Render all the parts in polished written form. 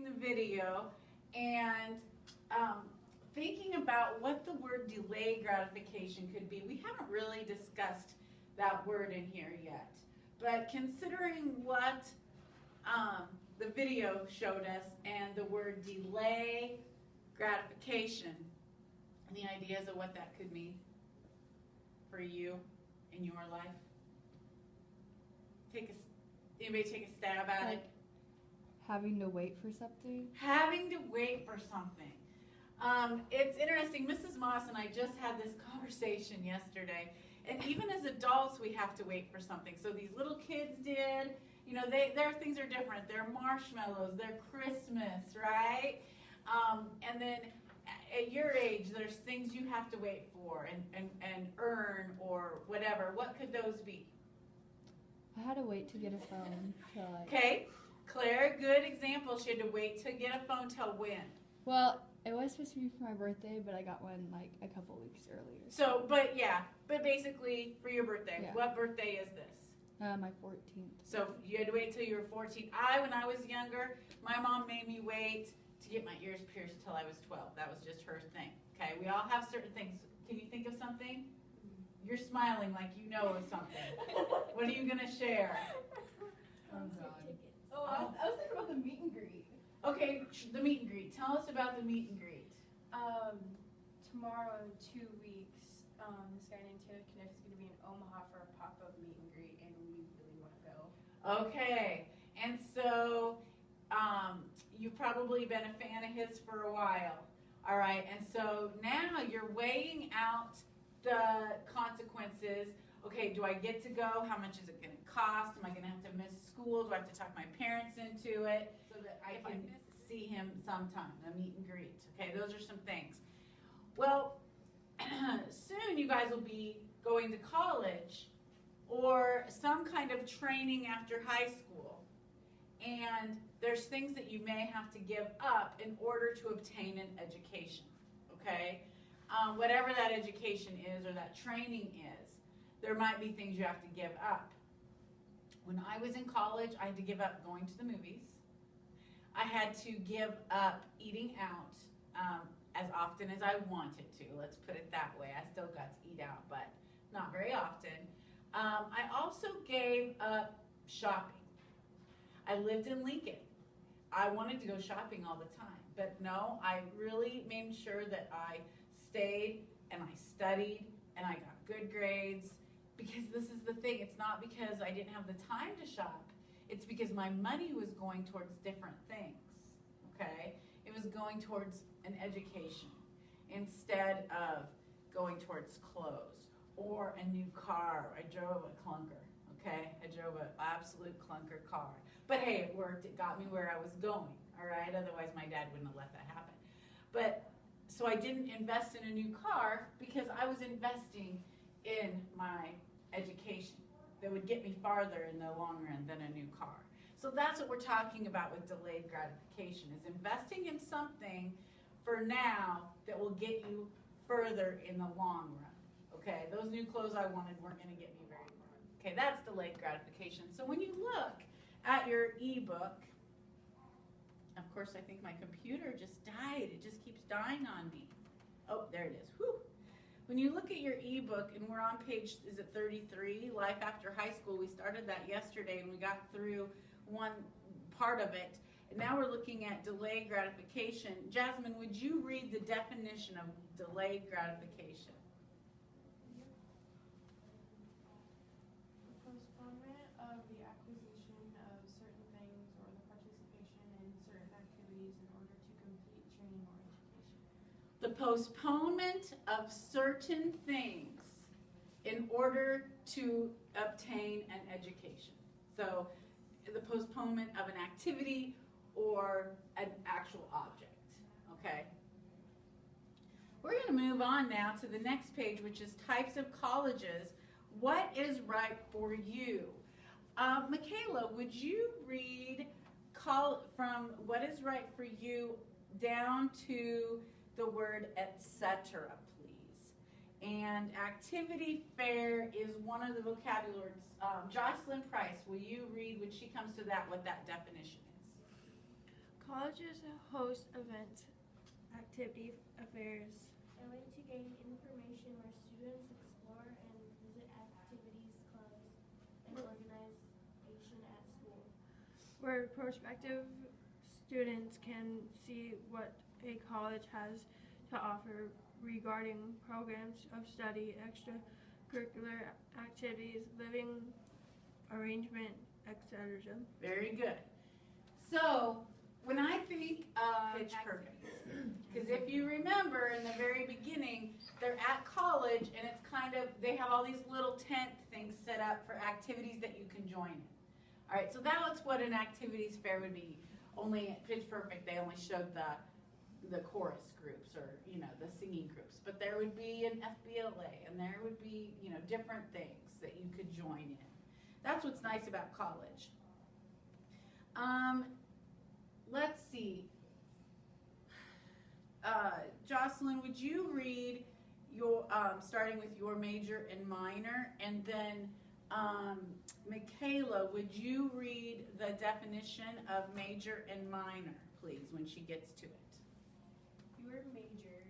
the video and thinking about what the word delayed gratification could be. We haven't really discussed that word in here yet, but considering what the video showed us and the word delay gratification, any ideas of what that could mean for you in your life? Anybody take a stab at it? Having to wait for something? Having to wait for something. It's interesting, Mrs. Moss and I just had this conversation yesterday, and even as adults we have to wait for something. So these little kids did, you know, their things are different. They're marshmallows, they're Christmas, right? And then at your age, there's things you have to wait for and earn or whatever. What could those be? I had to wait to get a phone. Okay, Claire, good example. She had to wait to get a phone till when? Well, it was supposed to be for my birthday, but I got one like a couple weeks earlier. So, but basically for your birthday. Yeah. What birthday is this? My 14th. So you had to wait till you were 14. When I was younger, my mom made me wait to get my ears pierced till I was 12. That was just her thing. Okay, we all have certain things. Can you think of something? You're smiling like you know of something. What are you going to share? Oh, God. I was thinking about the meet and greet. Okay, the meet and greet. Tell us about the meet and greet. Tomorrow in 2 weeks, this guy named Taylor Kniff is going to be in Omaha for a pop-up meet and greet, and we really want to go. Okay, and so you've probably been a fan of his for a while. All right, and so now you're weighing out the consequences. Okay, do I get to go? How much is it going to cost? Am I going to have to miss school? Do I have to talk my parents into it so that I can see him sometime, a meet and greet? Okay, those are some things. Well, soon you guys will be going to college or some kind of training after high school. And there's things that you may have to give up in order to obtain an education, okay? Whatever that education is or that training is, there might be things you have to give up. When I was in college, I had to give up going to the movies. I had to give up eating out as often as I wanted to. Let's put it that way. I still got to eat out, but not very often. I also gave up shopping. I lived in Lincoln. I wanted to go shopping all the time, but no, I really made sure that I stayed and I studied and I got good grades, because this is the thing. It's not because I didn't have the time to shop. It's because my money was going towards different things, okay? It was going towards an education instead of going towards clothes or a new car. I drove a clunker, okay? I drove an absolute clunker car. But hey, it worked. It got me where I was going, all right? Otherwise, my dad wouldn't have let that happen. But so I didn't invest in a new car because I was investing in my education that would get me farther in the long run than a new car. So that's what we're talking about with delayed gratification, is investing in something for now that will get you further in the long run. Okay, those new clothes I wanted weren't going to get me very far. Okay, that's delayed gratification. So when you look at your ebook, of course I think my computer just died. It just keeps dying on me. Oh, there it is. Whew. When you look at your ebook, and we're on page, is it 33, Life After High School, we started that yesterday and we got through one part of it. And now we're looking at delayed gratification. Jasmine, would you read the definition of delayed gratification? Postponement of the acquisition of certain things or the participation in certain activities in order to complete training or education. The postponement of certain things in order to obtain an education. So the postponement of an activity or an actual object, okay? We're going to move on now to the next page, which is types of colleges. What is right for you? Michaela, would you read from what is right for you down to the word etc., please? And activity fair is one of the vocabularies. Jocelyn Price, will you read when she comes to that what that definition is? Colleges host events, activity affairs, A way to gain information where students explore and visit activities, clubs, and organization at school. where prospective students can see what a college has to offer regarding programs of study, extracurricular activities, living arrangement, etc. Very good. So, when I think of Pitch Perfect, because if you remember in the very beginning, they're at college and it's kind of, they have all these little tent things set up for activities that you can join in. All right, so that's what an activities fair would be. Only at Pitch Perfect, they only showed the chorus groups or, you know, the singing groups. But there would be an FBLA and there would be, you know, different things that you could join in. That's what's nice about college. Let's see. Jocelyn, would you read your, starting with your major and minor, and then Michaela, would you read the definition of major and minor, please, when she gets to it? Your major.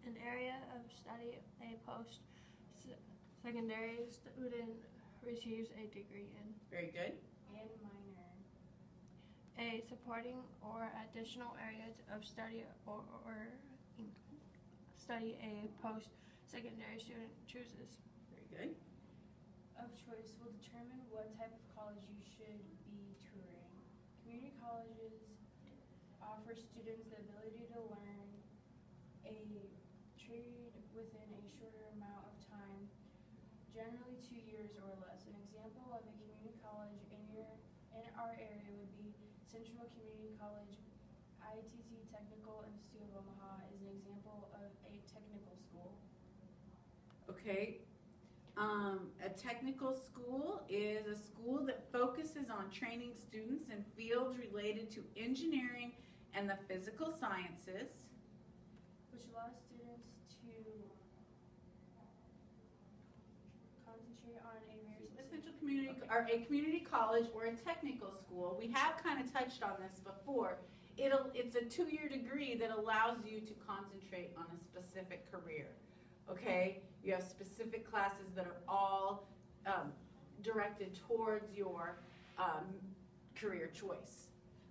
An area of study a post-secondary student receives a degree in. Very good. And minor. A supporting or additional areas of study or study a post-secondary student chooses. Very good. Of choice will determine what type of college you should be touring. Community colleges offer students the ability to learn a trade within a shorter amount of time, generally 2 years or less. An example of a community college in our area would be Central Community College. ITC Technical Institute of Omaha is an example of a technical school. Okay. A technical school is a school that focuses on training students in fields related to engineering and the physical sciences, Which allows students to concentrate on a very essential community, or a community college or a technical school. We have kind of touched on this before. It's a 2-year degree that allows you to concentrate on a specific career. Okay, you have specific classes that are all directed towards your career choice.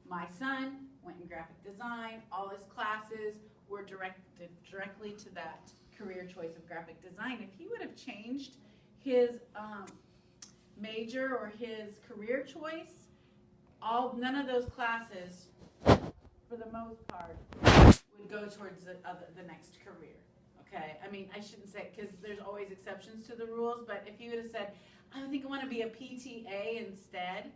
My son went in graphic design. All his classes were directed directly to that career choice of graphic design. If he would have changed his major or his career choice, none of those classes, for the most part, would go towards the next career. Okay, I mean, I shouldn't say, because there's always exceptions to the rules, but if he would have said, I think I want to be a PTA instead,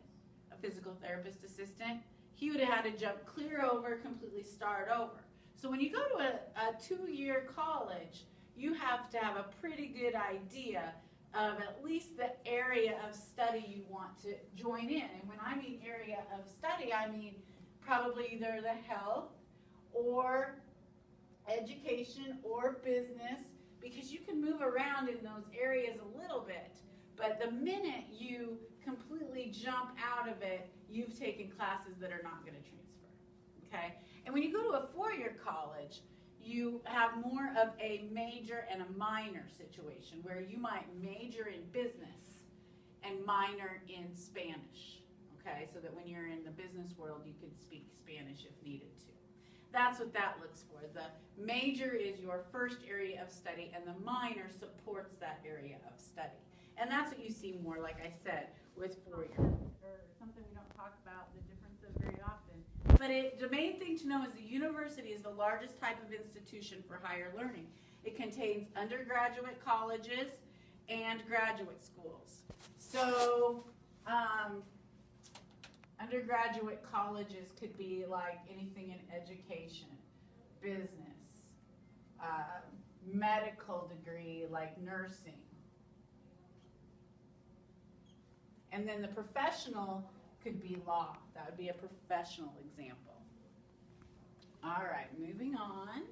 a physical therapist assistant, he would have had to jump clear over, completely start over. So when you go to a 2-year college, you have to have a pretty good idea of at least the area of study you want to join in. And when I mean area of study, I mean probably either the health or education or business, because you can move around in those areas a little bit. But the minute you completely jump out of it, you've taken classes that are not going to transfer. Okay? And when you go to a 4-year college, you have more of a major and a minor situation where you might major in business and minor in Spanish. Okay? So that when you're in the business world, you can speak Spanish if needed to. That's what that looks for. The major is your first area of study, and the minor supports that area of study. And that's what you see more, like I said, with 4-year, or something we don't talk about the differences very often. But the main thing to know is the university is the largest type of institution for higher learning. It contains undergraduate colleges and graduate schools. So, undergraduate colleges could be like anything in education, business, medical degree like nursing. And then the professional could be law. That would be a professional example. All right, moving on.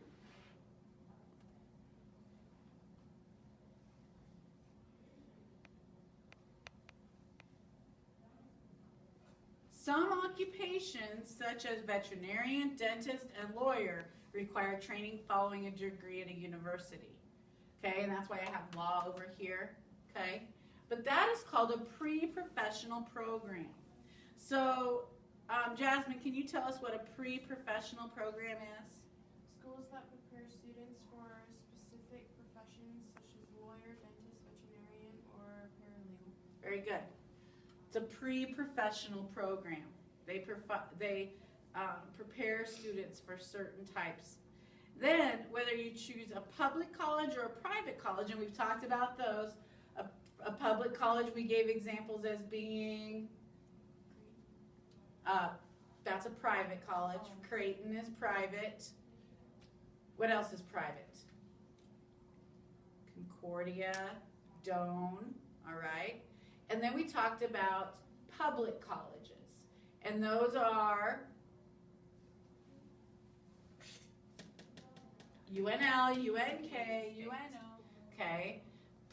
Some occupations such as veterinarian, dentist, and lawyer require training following a degree at a university. Okay, and that's why I have law over here. Okay, but that is called a pre-professional program. So, Jasmine, can you tell us what a pre-professional program is? Schools that prepare students for specific professions such as lawyer, dentist, veterinarian, or paralegal. Very good. It's a pre-professional program. They prepare students for certain types. Then, whether you choose a public college or a private college, and we've talked about those, a public college we gave examples as being, that's a private college. Creighton is private. What else is private? Concordia, Doane, all right? And then we talked about public colleges, and those are UNL, UNK, UNO, okay?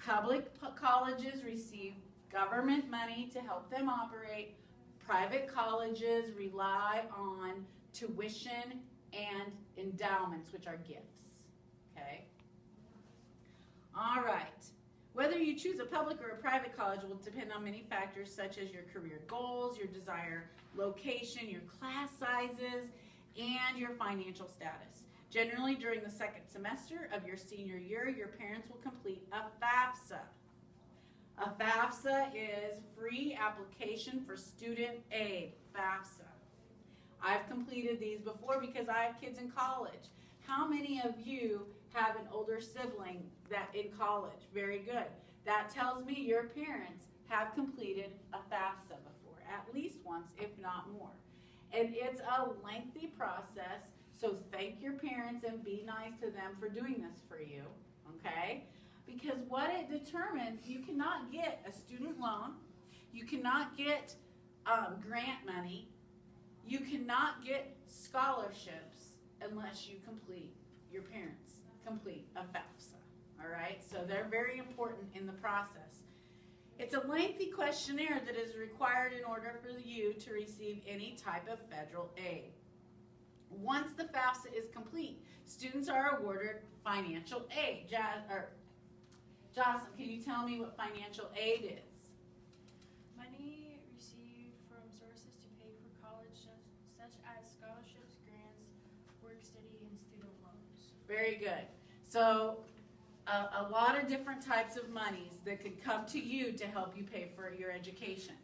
Public colleges receive government money to help them operate. Private colleges rely on tuition and endowments, which are gifts, okay? All right. Whether you choose a public or a private college will depend on many factors such as your career goals, your desired location, your class sizes, and your financial status. Generally, during the second semester of your senior year, your parents will complete a FAFSA. A FAFSA is free application for student aid, FAFSA. I've completed these before because I have kids in college. How many of you have an older sibling that in college? Very good. That tells me your parents have completed a FAFSA before, at least once, if not more. And it's a lengthy process, so thank your parents and be nice to them for doing this for you, okay? Because what it determines, you cannot get a student loan, you cannot get grant money, you cannot get scholarships unless you complete, your parents complete a FAFSA, all right? So they're very important in the process. It's a lengthy questionnaire that is required in order for you to receive any type of federal aid. Once the FAFSA is complete, students are awarded financial aid. Jocelyn, can you tell me what financial aid is? Money received from sources to pay for college such as scholarships, grants, work study, and student loans. Very good. So a lot of different types of monies that could come to you to help you pay for your education.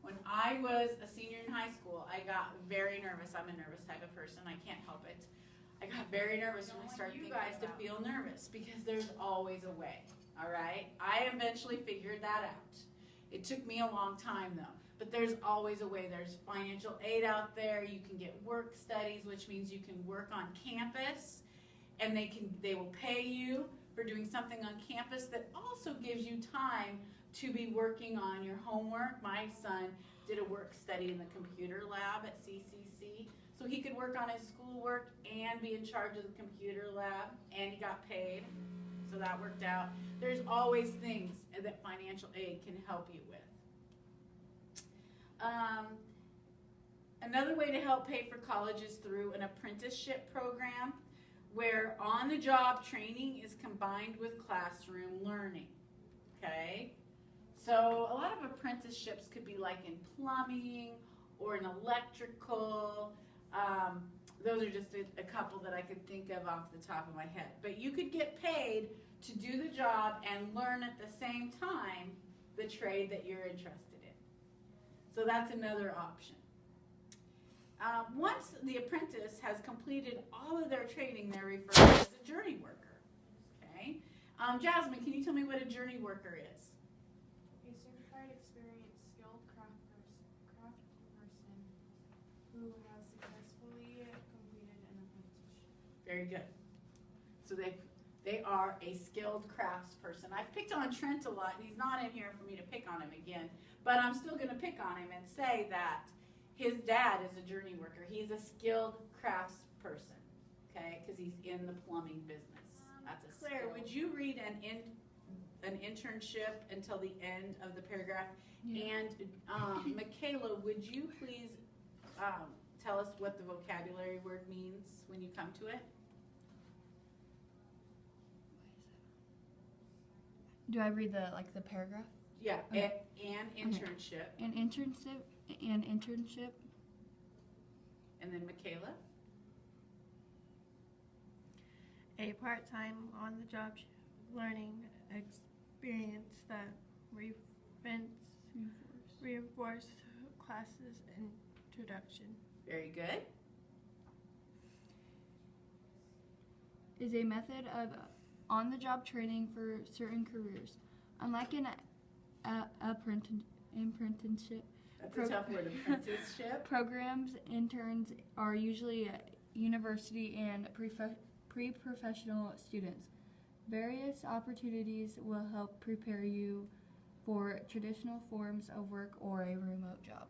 When I was a senior in high school, I got very nervous. I'm a nervous type of person. I can't help it. I got very nervous when I started thinking I used to feel nervous because there's always a way, all right? I eventually figured that out. It took me a long time though, but there's always a way. There's financial aid out there. You can get work studies, which means you can work on campus, and they will pay you for doing something on campus that also gives you time to be working on your homework. My son did a work study in the computer lab at CCC, so he could work on his schoolwork and be in charge of the computer lab, and he got paid, so that worked out. There's always things that financial aid can help you with. Another way to help pay for college is through an apprenticeship program where on-the-job training is combined with classroom learning, okay? So a lot of apprenticeships could be like in plumbing or in electrical. Those are just a couple that I could think of off the top of my head. But you could get paid to do the job and learn at the same time the trade that you're interested in. So that's another option. Once the apprentice has completed all of their training, they're referred to as a journey worker. Okay? Jasmine, can you tell me what a journey worker is? A certified, experienced, skilled craft person who has successfully completed an apprenticeship. Very good. So they are a skilled crafts person. I've picked on Trent a lot, and he's not in here for me to pick on him again, but I'm still going to pick on him and say that his dad is a journey worker. He's a skilled crafts person, okay, because he's in the plumbing business. That's a Claire, would you read an internship until the end of the paragraph? Yeah. And Michaela, would you please tell us what the vocabulary word means when you come to it? Do I read the paragraph? Yeah, Okay. an internship. An internship. And then Michaela? A part-time on-the-job learning experience that reinforce classes introduction. Very good. Is a method of on-the-job training for certain careers. Unlike an apprenticeship That's a tough word, apprenticeship. programs, interns are usually university and pre-professional students. Various opportunities will help prepare you for traditional forms of work or a remote job.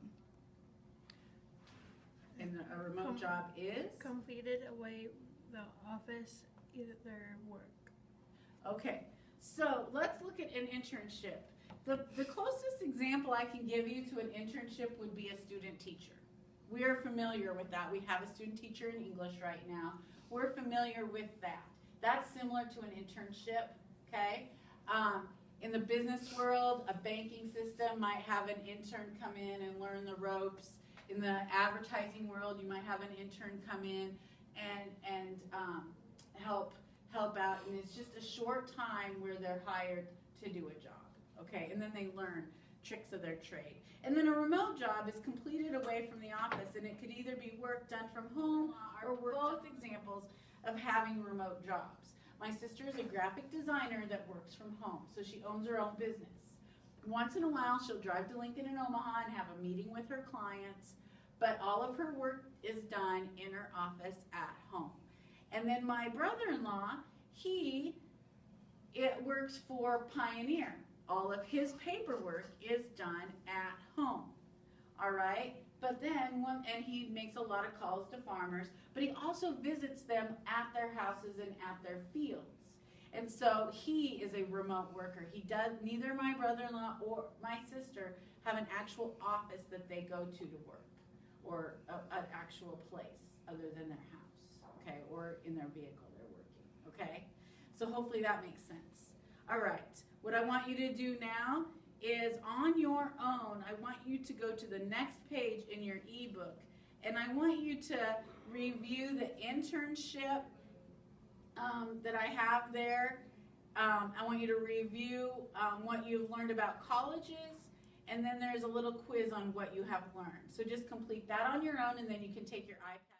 And a remote job is? Completed away the office, either work. Okay, so let's look at an internship. The closest example I can give you to an internship would be a student teacher. We are familiar with that. We have a student teacher in English right now. We're familiar with that. That's similar to an internship, okay? In the business world, a banking system might have an intern come in and learn the ropes. In the advertising world, you might have an intern come in and help out, and it's just a short time where they're hired to do a job, okay? And then they learn tricks of their trade. And then a remote job is completed away from the office, and it could either be work done from home or both examples of having remote jobs. My sister is a graphic designer that works from home, so she owns her own business. Once in a while, she'll drive to Lincoln and Omaha and have a meeting with her clients, but all of her work is done in her office at home. And then my brother-in-law, it works for Pioneer. All of his paperwork is done at home, all right? But then, and he makes a lot of calls to farmers, but he also visits them at their houses and at their fields. And so he is a remote worker. Neither my brother-in-law or my sister have an actual office that they go to work, or an actual place other than their house, okay, or in their vehicle they're working, okay? So hopefully that makes sense. All right, what I want you to do now is on your own, I want you to go to the next page in your ebook, and I want you to review the internship that I have there. I want you to review what you've learned about colleges, and then there's a little quiz on what you have learned. So just complete that on your own, and then you can take your iPad.